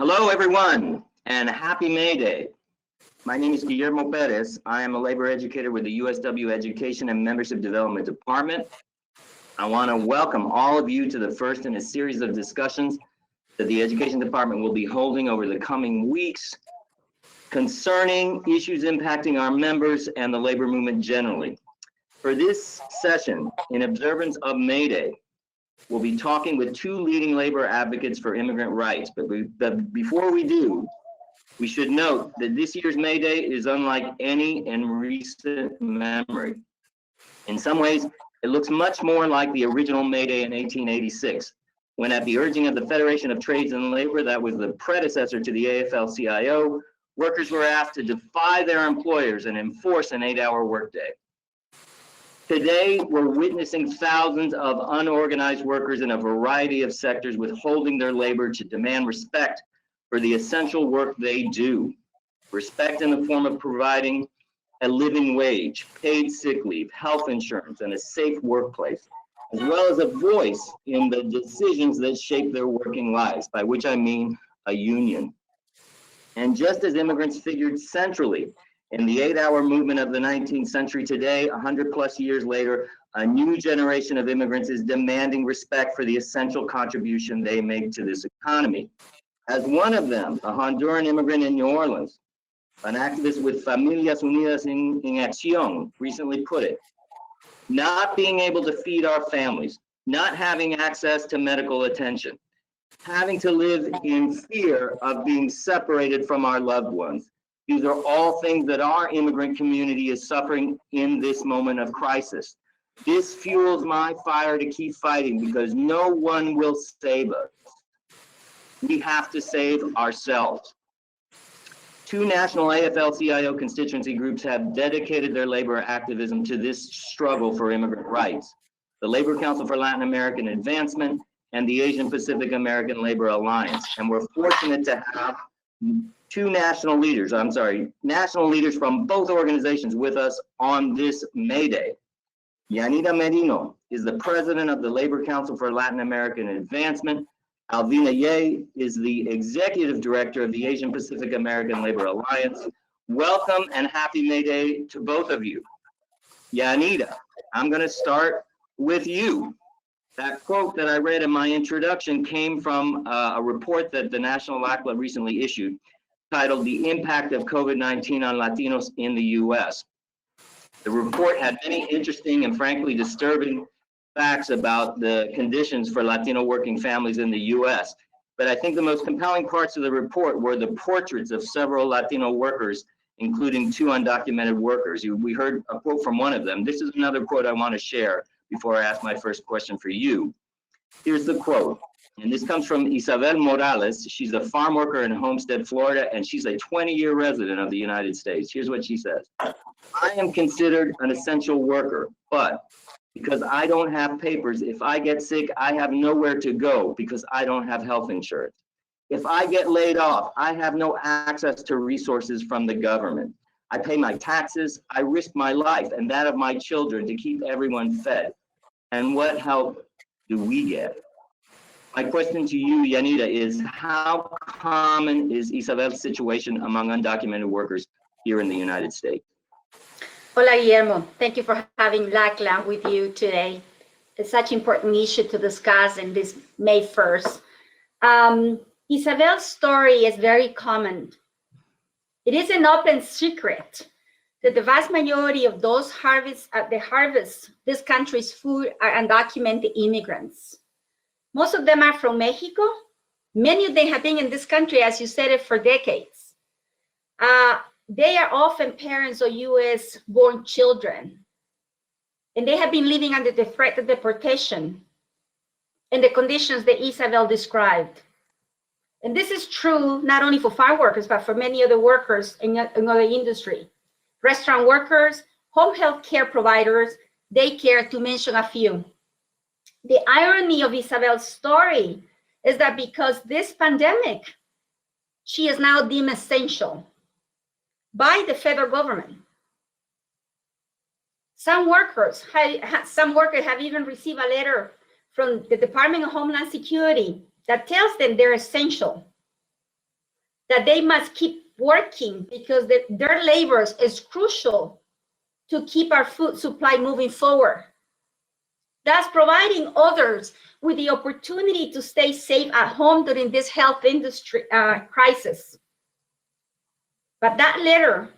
Hello, everyone, and happy May Day. My name is Guillermo Perez. I am a labor educator with the USW Education and Membership Development Department. I want to welcome all of you to the first in a series of discussions that the Education Department will be holding over the coming weeks concerning issues impacting our members and the labor movement generally. For this session, in observance of May Day, we'll be talking with two leading labor advocates for immigrant rights. But before we do, we should note that this year's May Day is unlike any in recent memory. In some ways, it looks much more like the original May Day in 1886, when at the urging of the Federation of Trades and Labor, that was the predecessor to the AFL-CIO, workers were asked to defy their employers and enforce an 8-hour workday. Today, we're witnessing thousands of unorganized workers in a variety of sectors withholding their labor to demand respect for the essential work they do. Respect in the form of providing a living wage, paid sick leave, health insurance, and a safe workplace, as well as a voice in the decisions that shape their working lives, by which I mean a union. And just as immigrants figured centrally in the 8-hour movement of the 19th century, today, 100+ years later, a new generation of immigrants is demanding respect for the essential contribution they make to this economy. As one of them, a Honduran immigrant in New Orleans, an activist with Familias Unidas en Acción, recently put it, not being able to feed our families, not having access to medical attention, having to live in fear of being separated from our loved ones. These are all things that our immigrant community is suffering in this moment of crisis. This fuels my fire to keep fighting because no one will save us. We have to save ourselves. Two national AFL-CIO constituency groups have dedicated their labor activism to this struggle for immigrant rights: the Labor Council for Latin American Advancement and the Asian Pacific American Labor Alliance. And we're fortunate to have two national leaders from both organizations with us on this May Day. Yanira Merino is the president of the Labor Council for Latin American Advancement. Alvina Ye is the executive director of the Asian Pacific American Labor Alliance. Welcome and happy May Day to both of you. Yanira, I'm going to start with you. That quote that I read in my introduction came from a report that the National LACLA recently issued titled "The Impact of COVID-19 on Latinos in the U.S." The report had many interesting and frankly disturbing facts about the conditions for Latino working families in the U.S. But I think the most compelling parts of the report were the portraits of several Latino workers, including two undocumented workers. We heard a quote from one of them. This is another quote I want to share before I ask my first question for you. Here's the quote, and this comes from Isabel Morales. She's a farm worker in Homestead, Florida, and she's a 20-year resident of the United States. Here's what she says. I am considered an essential worker, but because I don't have papers, if I get sick, I have nowhere to go because I don't have health insurance. If I get laid off, I have no access to resources from the government. I pay my taxes, I risk my life and that of my children to keep everyone fed. And what help do we get? My question to you, Yanira, is how common is Isabel's situation among undocumented workers here in the United States? Hola, Guillermo. Thank you for having LACLA with you today. It's such an important issue to discuss in this May 1st. Isabel's story is very common. It is an open secret that the vast majority of those harvest this country's food are undocumented immigrants. Most of them are from Mexico. Many of them have been in this country, as you said it, for decades. They are often parents of US-born children, and they have been living under the threat of deportation in the conditions that Isabel described. And this is true not only for farm workers, but for many other workers in other industry. Restaurant workers, home health care providers, daycare, to mention a few. The irony of Isabel's story is that because this pandemic, she is now deemed essential by the federal government. Some workers have even received a letter from the Department of Homeland Security that tells them they're essential. that they must keep working because their labor is crucial to keep our food supply moving forward. Thus, providing others with the opportunity to stay safe at home during this health industry crisis. But that letter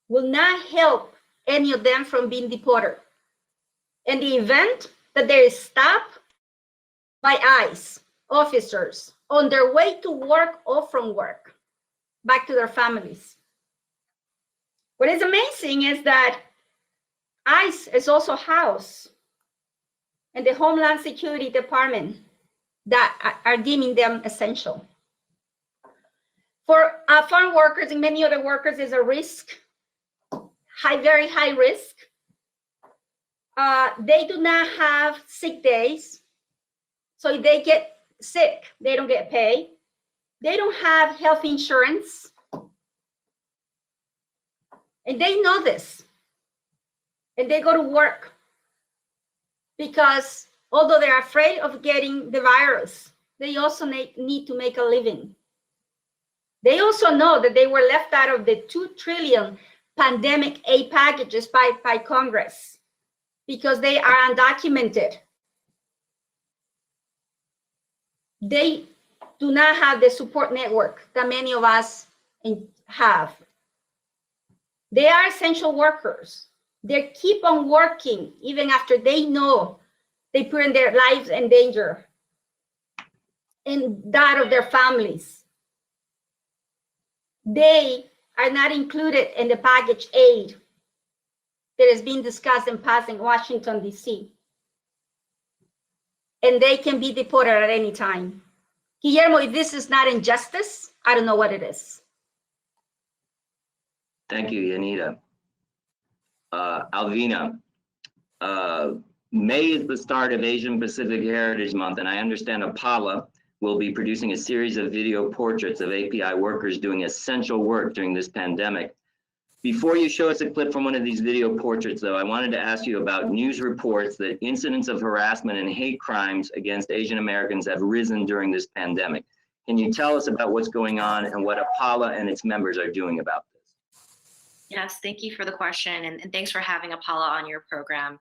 will not help any of them from being deported. In the event that they is stopped by ICE officers on their way to work or from work, back to their families. What is amazing is that ICE is also housed in the Homeland Security Department that are deeming them essential. For farm workers and many other workers, is a risk, very high risk. They do not have sick days. So if they get sick, they don't get paid. They don't have health insurance. And they know this. And they go to work because although they're afraid of getting the virus, they also need to make a living. They also know that they were left out of the 2 trillion pandemic aid packages by Congress because they are undocumented. They do not have the support network that many of us have. They are essential workers. They keep on working even after they know they put their lives in danger and that of their families. They are not included in the package aid that is being discussed and passed in Washington, D.C. And they can be deported at any time. Guillermo, if this is not injustice, I don't know what it is. Thank you, Yanita. Alvina, May is the start of Asian Pacific Heritage Month, and I understand Apala will be producing a series of video portraits of API workers doing essential work during this pandemic. Before you show us a clip from one of these video portraits, though, I wanted to ask you about news reports that incidents of harassment and hate crimes against Asian Americans have risen during this pandemic. Can you tell us about what's going on and what Apala and its members are doing about this? Yes, thank you for the question, and thanks for having Apala on your program.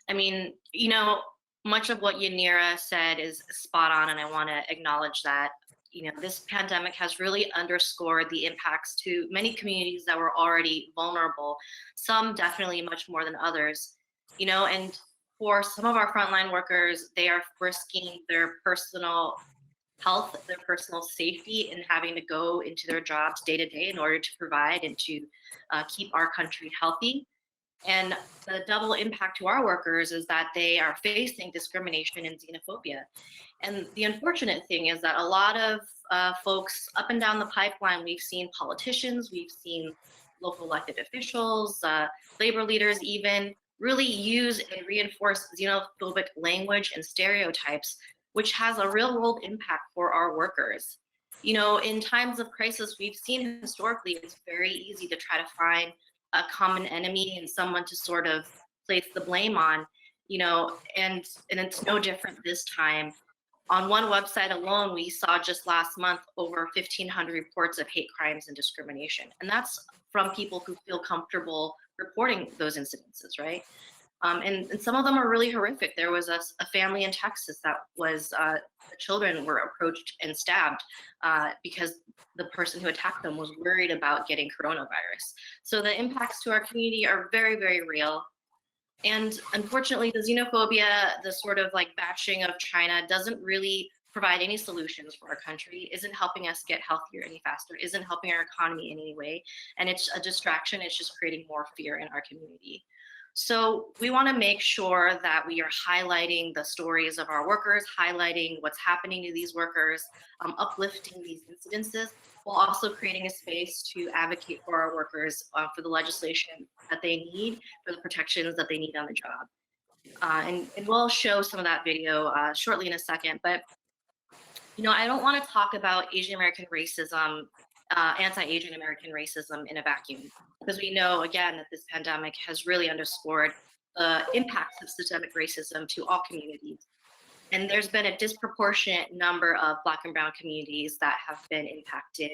I mean, you know, much of what Yanira said is spot on, and I want to acknowledge that. You know, this pandemic has really underscored the impacts to many communities that were already vulnerable, some definitely much more than others. You know, and for some of our frontline workers, they are risking their personal health, their personal safety, and having to go into their jobs day to day in order to provide and to keep our country healthy. And the double impact to our workers is that they are facing discrimination and xenophobia. And the unfortunate thing is that a lot of folks up and down the pipeline, we've seen politicians, we've seen local elected officials, labor leaders even, really use and reinforce xenophobic language and stereotypes, which has a real world impact for our workers. You know, in times of crisis, we've seen historically, it's very easy to try to find a common enemy and someone to sort of place the blame on, you know, and it's no different this time. On one website alone, we saw just last month over 1,500 reports of hate crimes and discrimination. And that's from people who feel comfortable reporting those incidences, right? And some of them are really horrific. There was a family in Texas that was, the children were approached and stabbed because the person who attacked them was worried about getting coronavirus. So the impacts to our community are very, very real. And unfortunately, the xenophobia, the sort of like bashing of China doesn't really provide any solutions for our country, isn't helping us get healthier any faster, isn't helping our economy in any way. And it's a distraction, it's just creating more fear in our community. So we want to make sure that we are highlighting the stories of our workers, highlighting what's happening to these workers, uplifting these incidences, while also creating a space to advocate for our workers for the legislation that they need, for the protections that they need on the job. And we'll show some of that video shortly in a second. But, you know, I don't want to talk about Asian American racism, anti-Asian American racism in a vacuum, because we know, again, that this pandemic has really underscored the impacts of systemic racism to all communities. And there's been a disproportionate number of Black and Brown communities that have been impacted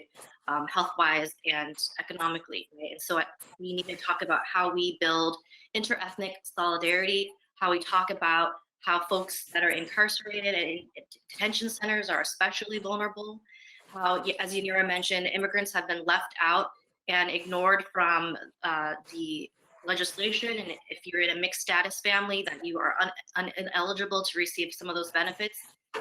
health-wise and economically, right? And so we need to talk about how we build interethnic solidarity, how we talk about how folks that are incarcerated and in detention centers are especially vulnerable, how, as Yanira mentioned, immigrants have been left out and ignored from the legislation, and if you're in a mixed status family, that you are ineligible to receive some of those benefits.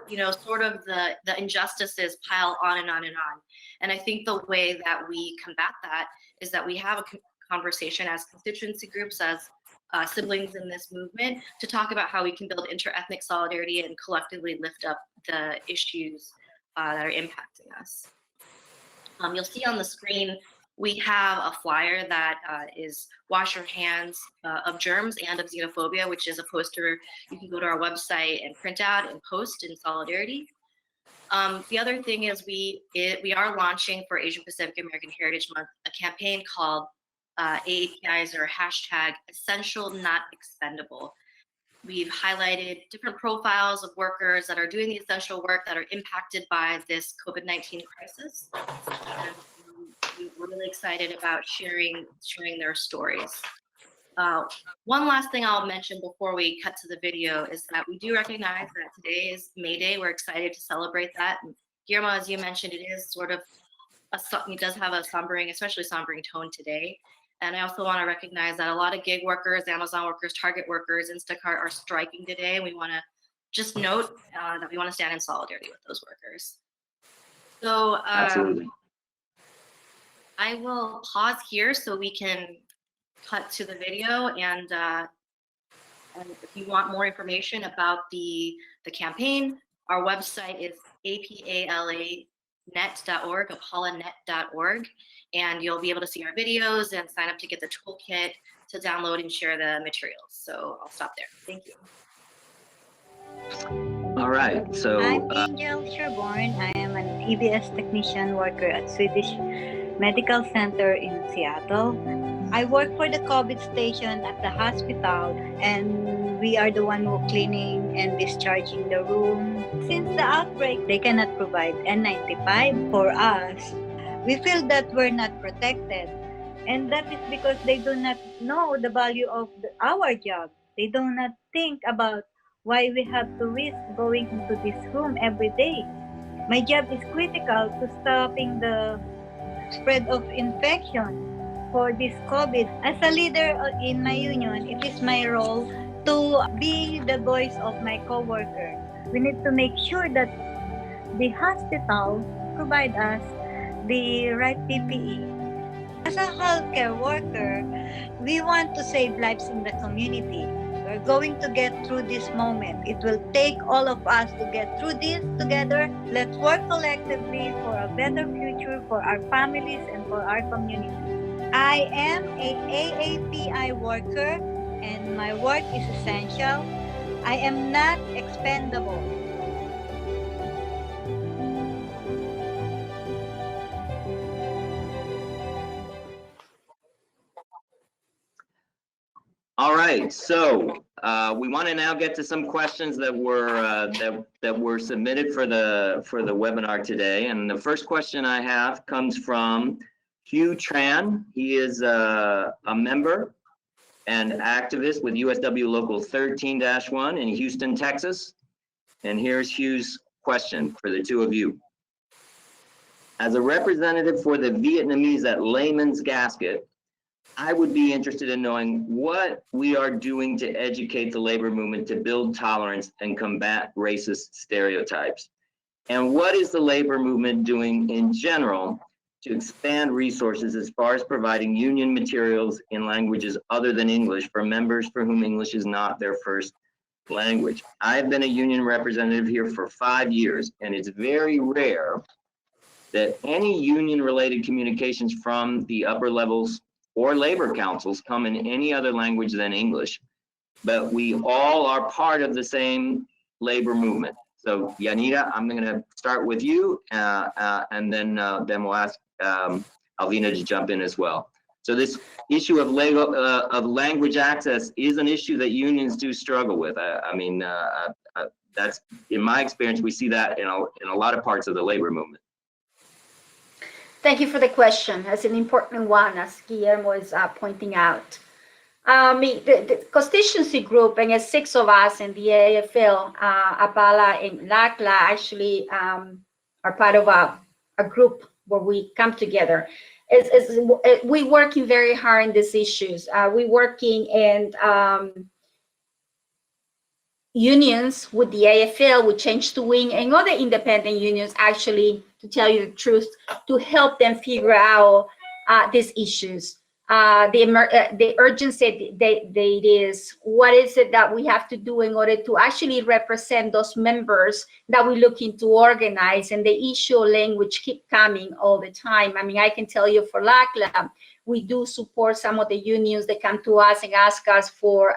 You know, sort of the injustices pile on and on and on. And I think the way that we combat that is that we have a conversation as constituency groups, as siblings in this movement, to talk about how we can build interethnic solidarity and collectively lift up the issues that are impacting us. You'll see on the screen, we have a flyer that is wash your hands of germs and of xenophobia, which is a poster you can go to our website and print out and post in solidarity. The other thing is we are launching for Asian Pacific American Heritage Month a campaign called AAPIs, or hashtag essential not expendable. We've highlighted different profiles of workers that are doing the essential work that are impacted by this COVID-19 crisis. And we're really excited about sharing their stories. One last thing I'll mention before we cut to the video is that we do recognize that today is May Day. We're excited to celebrate that. And Guillermo, as you mentioned, it is sort of it does have a sombering, especially sombering tone today. And I also want to recognize that a lot of gig workers, Amazon workers, Target workers, Instacart are striking today. And we want to just note that we want to stand in solidarity with those workers. So Absolutely. I will pause here so we can cut to the video, and if you want more information about the campaign, our website is apalanet.org, apalanet.org, and you'll be able to see our videos and sign up to get the toolkit to download and share the materials. So I'll stop there. Thank you. All right, so I'm Angel Sherborne. I am an EBS technician worker at Swedish Medical Center in Seattle. I work for the COVID station at the hospital, and we are the one who cleaning and discharging the room. Since the outbreak, they cannot provide N95 for us. We feel that we're not protected, and that is because they do not know the value of our job. They do not think about why we have to risk going into this room every day. My job is critical to stopping the spread of infection for this COVID. As a leader in my union, it is my role to be the voice of my coworker. We need to make sure that the hospital provide us the right PPE. As a healthcare worker, we want to save lives in the community. We're going to get through this moment. It will take all of us to get through this together. Let's work collectively for a better future for our families and for our community. I am an AAPI worker, and my work is essential. I am not expendable. all right, so we want to now get to some questions that were that were submitted for the webinar today. And the first question I have comes from Hugh Tran. He is a member and activist with USW Local 13-1 in Houston, Texas. And here's Hugh's question for the two of you. As a representative for the Vietnamese at Layman's Gasket, I would be interested in knowing what we are doing to educate the labor movement to build tolerance and combat racist stereotypes. And what is the labor movement doing in general to expand resources as far as providing union materials in languages other than English for members for whom English is not their first language? I've been a union representative here for 5 years, and it's very rare that any union-related communications from the upper levels or labor councils come in any other language than English, but we all are part of the same labor movement. So Yanira, I'm gonna start with you, and then we'll ask Alvina to jump in as well. So this issue of language access is an issue that unions do struggle with. I mean, that's, in my experience, we see that in a lot of parts of the labor movement. Thank you for the question. That's an important one, as Guillermo is pointing out. The constituency group, and it's 6 of us in the AFL, APALA and LACLA, actually are part of a group where we come together. We working very hard in these issues. We working in unions with the AFL, with Change to Win, and other independent unions, actually, to tell you the truth, to help them figure out these issues. The urgency that is, what is it that we have to do in order to actually represent those members that we're looking to organize, and the issue language keep coming all the time. I mean, I can tell you for LACLA, we do support some of the unions that come to us and ask us for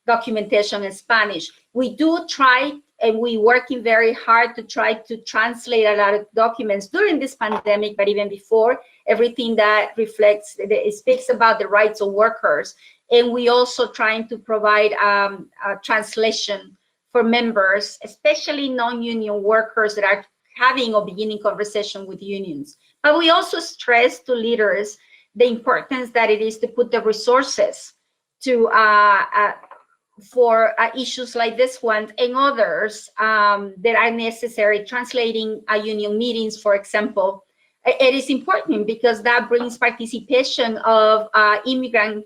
documentation in Spanish. We do try, and we're working very hard to try to translate a lot of documents during this pandemic, but even before, everything that reflects, it speaks about the rights of workers. And we also trying to provide a translation for members, especially non-union workers that are having or beginning conversation with unions. But we also stress to leaders the importance that it is to put the resources to for issues like this one and others that are necessary. Translating union meetings, for example, it is important because that brings participation of immigrant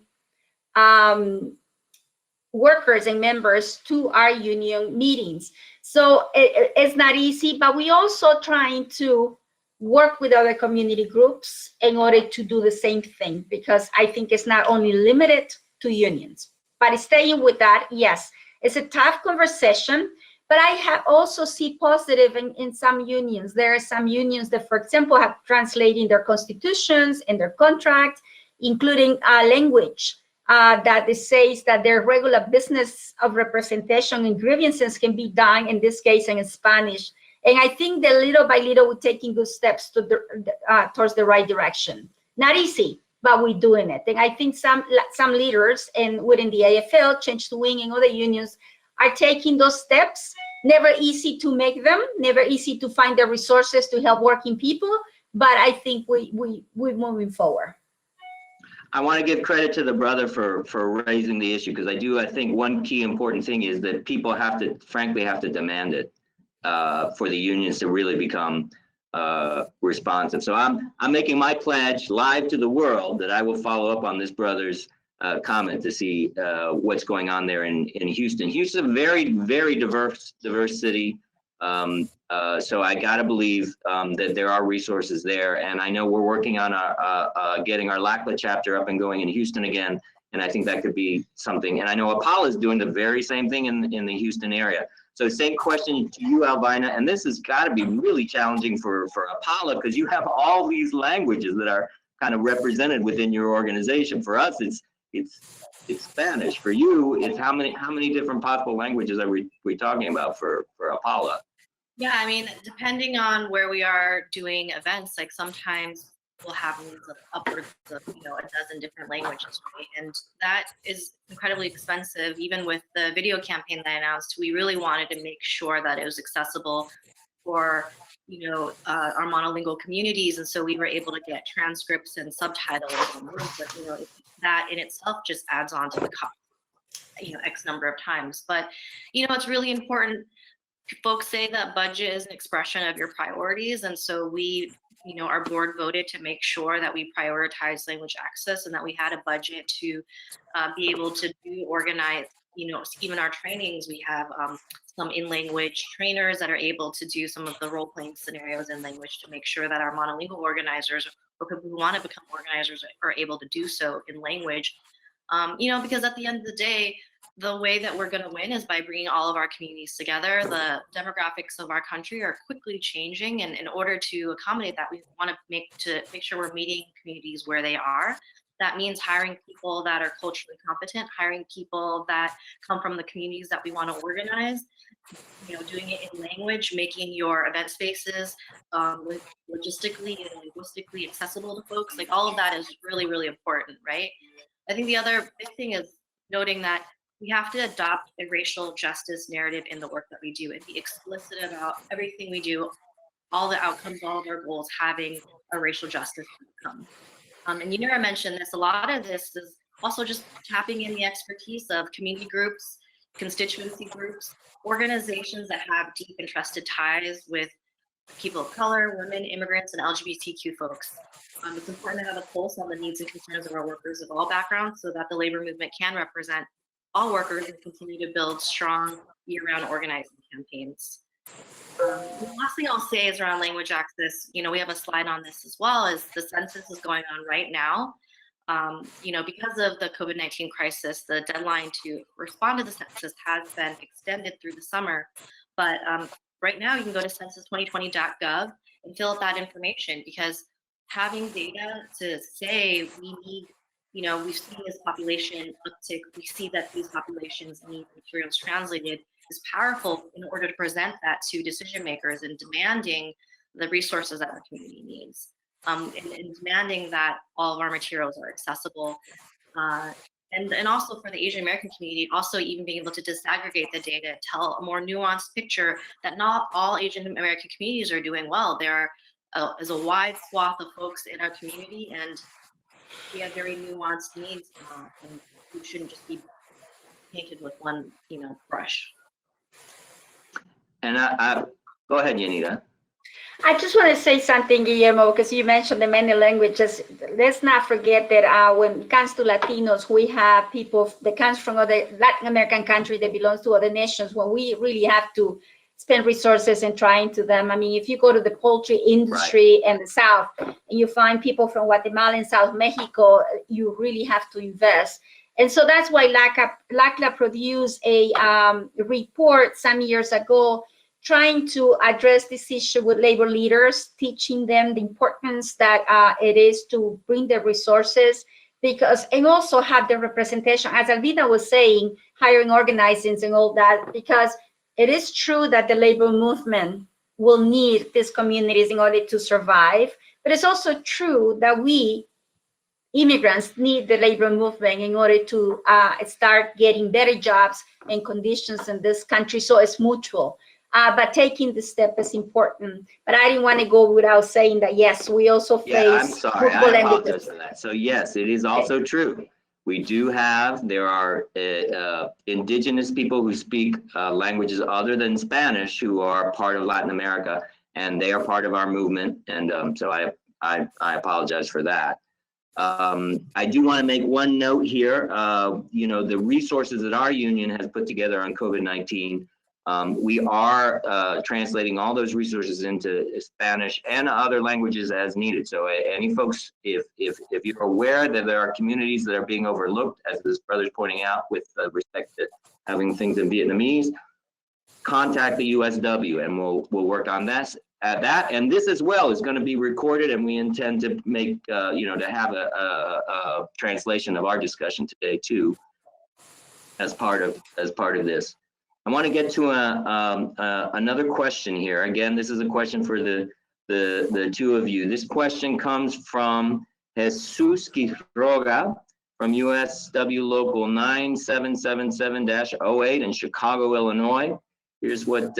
workers and members to our union meetings. So it's not easy, but we also trying to work with other community groups in order to do the same thing, because I think it's not only limited to unions. But staying with that, yes, it's a tough conversation, but I have also see positive in some unions. There are some unions that, for example, have translating their constitutions and their contract, including language that it says that their regular business of representation and grievances can be done, in this case, in Spanish. And I think that little by little, we're taking good steps to towards the right direction. Not easy, but we're doing it. And I think some leaders and within the AFL, Change to Win, and other unions are taking those steps. Never easy to make them, never easy to find the resources to help working people, but I think we're moving forward. I want to give credit to the brother for raising the issue, because I think one key important thing is that people frankly have to demand it for the unions to really become responsive. So I'm making my pledge live to the world that I will follow up on this brother's comment to see what's going on there in Houston. Houston's a very, very diverse city. So I gotta believe that there are resources there. And I know we're working on getting our LACLA chapter up and going in Houston again. And I think that could be something. And I know APALA is doing the very same thing in the Houston area. So same question to you, Albina, and this has got to be really challenging for APALA, because you have all these languages that are kind of represented within your organization. For us, it's Spanish. For you, it's how many different possible languages are we talking about for APALA? Yeah, I mean, depending on where we are doing events, like sometimes we'll have meetings of upwards of, a dozen different languages, right? And that is incredibly expensive. Even with the video campaign that I announced, we really wanted to make sure that it was accessible for, our monolingual communities. And so we were able to get transcripts and subtitles. But, that in itself just adds on to the cost, X number of times. But, it's really important. Folks say that budget is an expression of your priorities. And so we, our board voted to make sure that we prioritize language access and that we had a budget to be able to organize, even our trainings. We have some in-language trainers that are able to do some of the role-playing scenarios in language to make sure that our monolingual organizers or people who want to become organizers are able to do so in language. Because at the end of the day, the way that we're going to win is by bringing all of our communities together. The demographics of our country are quickly changing, and in order to accommodate that, we want to make sure we're meeting communities where they are. That means hiring people that are culturally competent, hiring people that come from the communities that we want to organize, doing it in language, making your event spaces logistically and linguistically accessible to folks. Like all of that is really, really important, right? I think the other big thing is noting that we have to adopt a racial justice narrative in the work that we do and be explicit about everything we do, all the outcomes, all of our goals having a racial justice outcome. And Yanira mentioned this, a lot of this is also just tapping in the expertise of community groups, constituency groups, organizations that have deep and trusted ties with people of color, women, immigrants, and LGBTQ folks. It's important to have a pulse on the needs and concerns of our workers of all backgrounds so that the labor movement can represent all workers and continue to build strong year-round organizing campaigns. The last thing I'll say is around language access. You know, we have a slide on this as well, as the census is going on right now. You know, because of the COVID-19 crisis, the deadline to respond to the census has been extended through the summer. But right now, you can go to census2020.gov and fill out that information, because having data to say we need, you know, we've seen this population uptick, we see that these populations need materials translated, is powerful in order to present that to decision makers and demanding the resources that our community needs. And demanding that all of our materials are accessible. And also for the Asian American community, also even being able to disaggregate the data, tell a more nuanced picture that not all Asian American communities are doing well. There is a wide swath of folks in our community, and we have very nuanced needs, and we shouldn't just be painted with one, you know, brush. And I go ahead, Yanira. I just want to say something, Guillermo, because you mentioned the many languages. Let's not forget that when it comes to Latinos, we have people that comes from other Latin American countries that belongs to other nations, when we really have to spend resources in trying to them. I mean, if you go to the poultry industry in the South and you find people from Guatemala and South Mexico, you really have to invest. And so that's why LACLA produced a report some years ago trying to address this issue with labor leaders, teaching them the importance that it is to bring the resources, because, and also have the representation, as Alvida was saying, hiring organizings and all that, because it is true that the labor movement will need these communities in order to survive, but it's also true that we, immigrants, need the labor movement in order to start getting better jobs and conditions in this country, so it's mutual. But taking the step is important. But I didn't want to go without saying that, yes, we also face. Yeah, I'm sorry. I multiple apologize languages. for that. So yes, it is also true. We do have, there are indigenous people who speak languages other than Spanish who are part of Latin America, and they are part of our movement. And so I apologize for that. I do want to make one note here. You know, the resources that our union has put together on COVID-19, we are translating all those resources into Spanish and other languages as needed. So any folks, if you're aware that there are communities that are being overlooked, as this brother's pointing out, with respect to having things in Vietnamese, contact the USW and we'll work on that. And this as well is going to be recorded, and we intend to make, you know, to have a translation of our discussion today too, as part of this. I want to get to another question here. Again, this is a question for the two of you. This question comes from Jesus Quiroga from USW Local 9777-08 in Chicago, Illinois. Here's what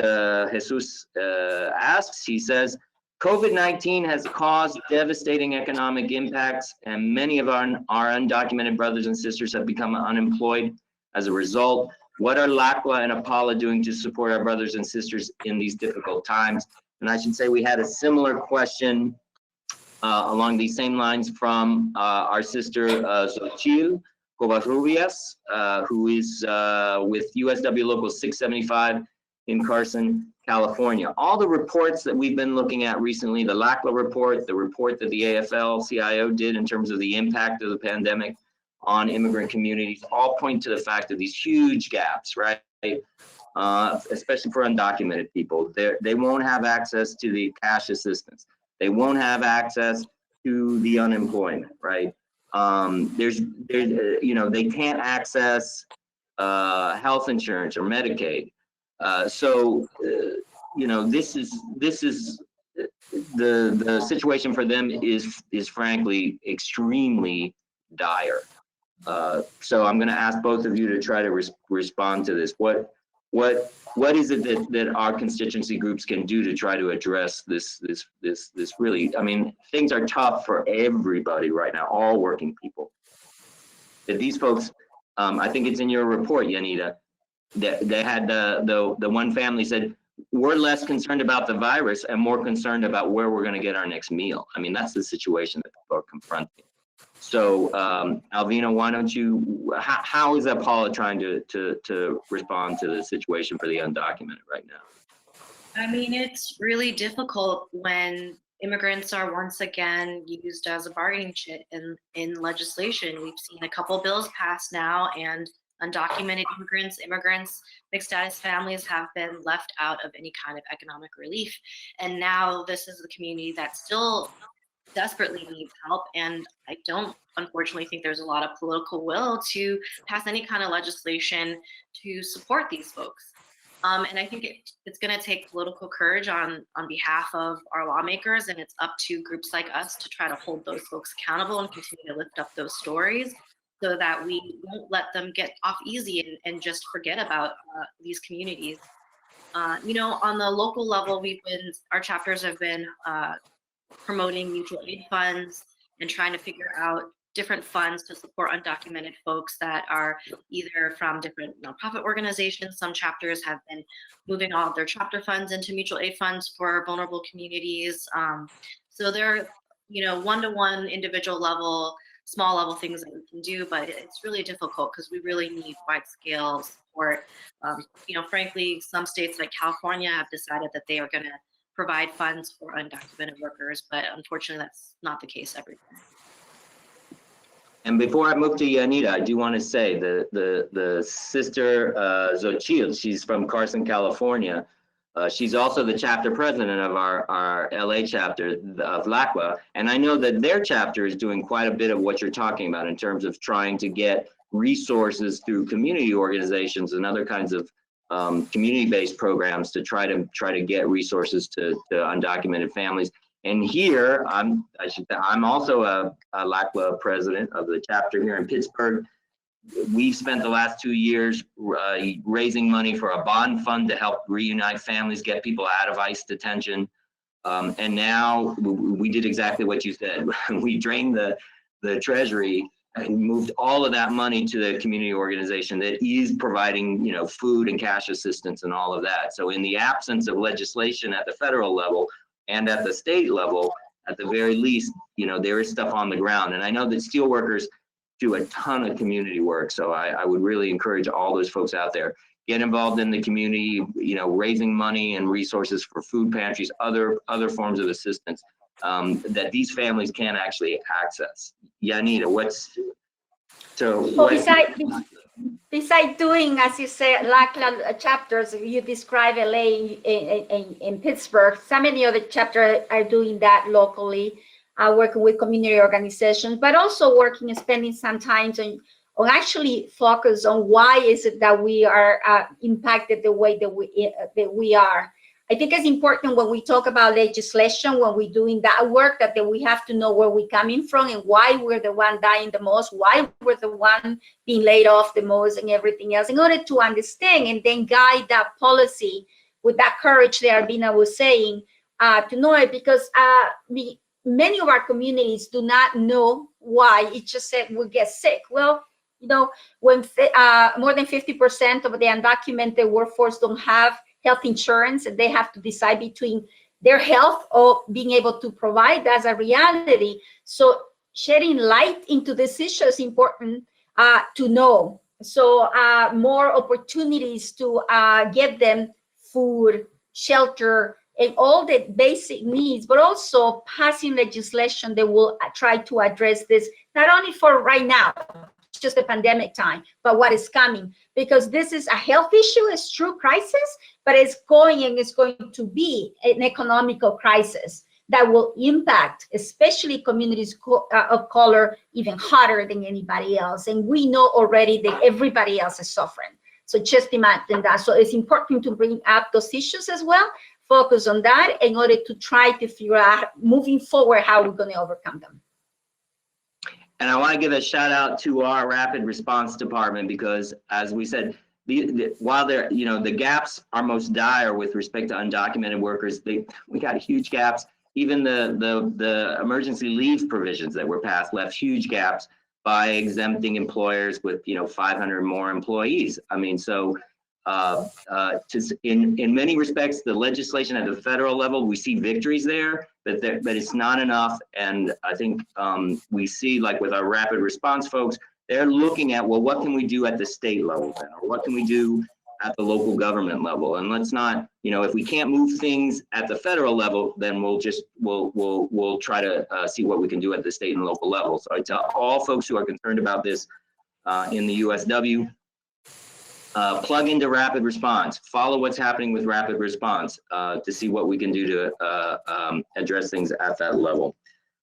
Jesus asks. He says, COVID-19 has caused devastating economic impacts, and many of our undocumented brothers and sisters have become unemployed as a result. What are LACLA and APALA doing to support our brothers and sisters in these difficult times? And I should say we had a similar question along these same lines from our sister Xochitl Covarrubias, who is with USW Local 675 in Carson, California. All the reports that we've been looking at recently, the LACLA report, the report that the AFL-CIO did in terms of the impact of the pandemic on immigrant communities, all point to the fact of these huge gaps, right? Especially for undocumented people. They won't have access to the cash assistance. They won't have access to the unemployment, right? There's you know, they can't access health insurance or Medicaid. So you know, this is the situation for them is frankly extremely dire. So I'm going to ask both of you to try to respond to this. What is it that our constituency groups can do to try to address this really, I mean, things are tough for everybody right now, all working people. That these folks, I think it's in your report, Yanita, that they had the one family said, we're less concerned about the virus and more concerned about where we're going to get our next meal. I mean, that's the situation that people are confronting. So, Alvina, why don't you, how is Paula trying to respond to the situation for the undocumented right now? I mean, it's really difficult when immigrants are once again used as a bargaining chip in legislation. We've seen a couple bills passed now, and undocumented immigrants, mixed status families have been left out of any kind of economic relief. And now this is the community that still desperately needs help. And I don't, unfortunately, think there's a lot of political will to pass any kind of legislation to support these folks. And I think it's going to take political courage on behalf of our lawmakers, and it's up to groups like us to try to hold those folks accountable and continue to lift up those stories so that we won't let them get off easy and just forget about these communities. You know, on the local level, our chapters have been promoting mutual aid funds and trying to figure out different funds to support undocumented folks that are either from different nonprofit organizations. Some chapters have been moving all of their chapter funds into mutual aid funds for vulnerable communities. So they're, you know, one-to-one individual level, small level things that we can do, but it's really difficult because we really need wide scale support. You know, frankly, some states like California have decided that they are going to provide funds for undocumented workers, but unfortunately that's not the case everywhere. And before I move to Yanita, I do want to say the sister Xochitl, she's from Carson, California. She's also the chapter president of our LA chapter of LACWA. And I know that their chapter is doing quite a bit of what you're talking about in terms of trying to get resources through community organizations and other kinds of community-based programs to try to get resources to undocumented families. And here, I'm also a LACWA president of the chapter here in Pittsburgh. We've spent the last 2 years raising money for a bond fund to help reunite families, get people out of ICE detention. And now we did exactly what you said. We drained the treasury and moved all of that money to the community organization that is providing, you know, food and cash assistance and all of that. So in the absence of legislation at the federal level and at the state level, at the very least, you know, there is stuff on the ground. And I know that steelworkers do a ton of community work. So I would really encourage all those folks out there, get involved in the community, you know, raising money and resources for food pantries, other forms of assistance that these families can actually access. Yanita, besides doing, as you say, LACLA chapters, you describe LA in Pittsburgh, so many other chapters are doing that locally, working with community organizations, but also working and spending some time on actually focus on why is it that we are impacted the way that we are. I think it's important when we talk about legislation, when we're doing that work, that we have to know where we're coming from and why we're the one dying the most, why we're the one being laid off the most and everything else, in order to understand and then guide that policy with that courage that Arbina was saying, to know it, because many of our communities do not know why. It just said we get sick. Well, you know, when more than 50% of the undocumented workforce don't have health insurance, and they have to decide between their health or being able to provide, that's a reality. So shedding light into this issue is important to know. So more opportunities to get them food, shelter, and all the basic needs, but also passing legislation that will try to address this, not only for right now, it's just a pandemic time, but what is coming, because this is a health issue, it's true crisis, but it's going to be an economical crisis that will impact, especially communities of color, even harder than anybody else. And we know already that everybody else is suffering. So just imagine that. So it's important to bring up those issues as well, focus on that in order to try to figure out moving forward how we're going to overcome them. And I want to give a shout out to our rapid response department because, as we said, while there, you know, the gaps are most dire with respect to undocumented workers, we got huge gaps. Even the emergency leave provisions that were passed left huge gaps by exempting employers with 500 more employees. I mean, so in many respects, the legislation at the federal level, we see victories there, but it's not enough. And I think we see, like with our rapid response folks, they're looking at, well, what can we do at the state level then, or what can we do at the local government level? And let's not, if we can't move things at the federal level, then we'll try to see what we can do at the state and local level. So I tell all folks who are concerned about this in the USW, plug into rapid response, follow what's happening with rapid response to see what we can do to address things at that level.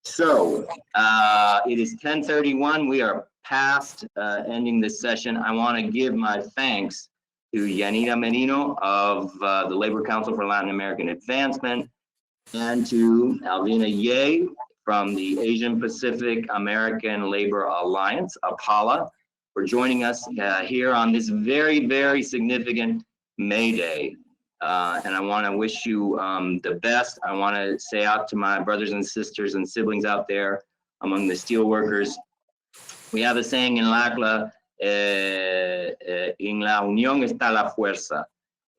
So it is 10:31. We are past ending this session. I want to give my thanks to Yanira Merino of the Labor Council for Latin American Advancement and to Alvina Ye from the Asian Pacific American Labor Alliance, APALA, for joining us here on this very, very significant May Day. And I want to wish you the best. I want to say out to my brothers and sisters and siblings out there among the steelworkers. We have a saying in LACLA, en la unión está la fuerza.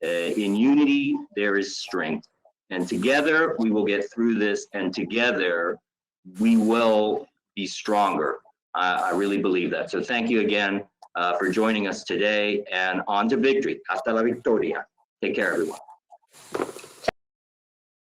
In unity, there is strength. And together, we will get through this, and together, we will be stronger. I really believe that. So thank you again for joining us today, and on to victory. Hasta la victoria. Take care, everyone.